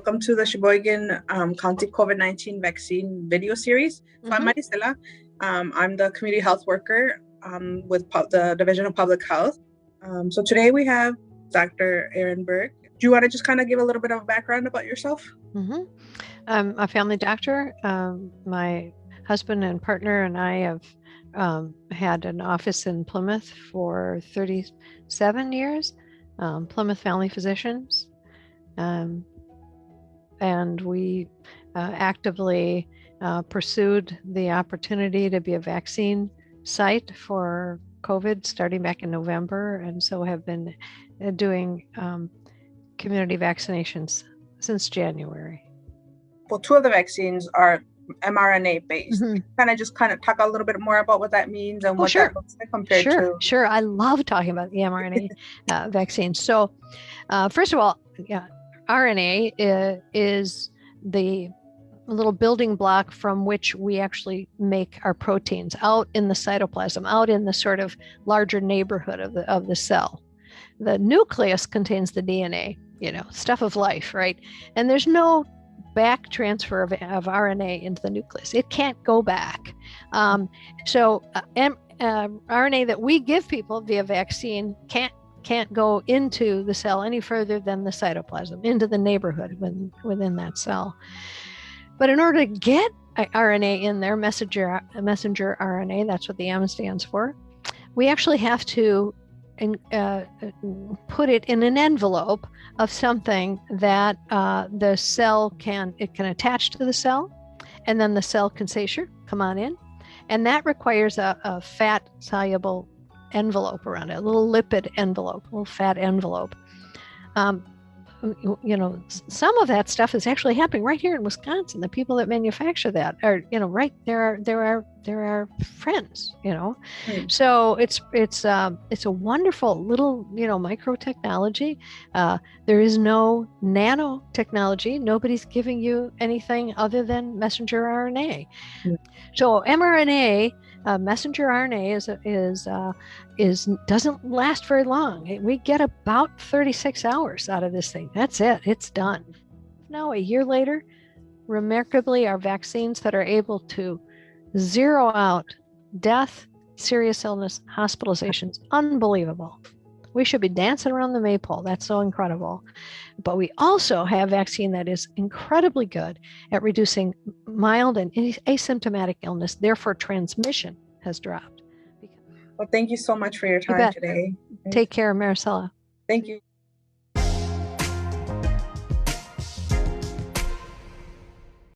Welcome to the Sheboygan County COVID-19 vaccine video series. So I'm Marisela. I'm the community health worker with the Division of Public Health. So today we have Dr. Arenberg. Do you want to just kind of give a little bit of background about yourself? I'm a family doctor. My husband and partner and I have had an office in Plymouth for 37 years, Plymouth Family Physicians. And we actively pursued the opportunity to be a vaccine site for COVID starting back in November, and so have been doing community vaccinations since January. Well, two of the vaccines are mRNA based. Kind of talk a little bit more about what that means and what that looks like compared to. Sure. I love talking about the mRNA vaccine. So first of all, RNA is the little building block from which we actually make our proteins out in the cytoplasm, out in the sort of larger neighborhood of the cell. The nucleus contains the DNA, stuff of life, right? And there's no back transfer of RNA into the nucleus. It can't go back. So RNA that we give people via vaccine can't go into the cell any further than the cytoplasm, into the neighborhood within that cell. But in order to get RNA in there, messenger RNA, that's what the M stands for, we actually have to put it in an envelope of something that the cell can attach to the cell, and then the cell can say, sure, come on in. And that requires a fat soluble envelope around it, a little lipid envelope, a little fat envelope. Some of that stuff is actually happening right here in Wisconsin. The people that manufacture that are, right there are friends, So it's a wonderful little, micro technology. There is no nanotechnology. Nobody's giving you anything other than messenger RNA. So mRNA, messenger RNA doesn't last very long. We get about 36 hours out of this thing. That's it. It's done. Now, a year later, remarkably, our vaccines that are able to zero out death, serious illness, hospitalizations, unbelievable. We should be dancing around the maypole. That's so incredible. But we also have vaccine that is incredibly good at reducing mild and asymptomatic illness. Therefore, transmission has dropped. Well, thank you so much for your time today. Take care, Marisela. Thank you.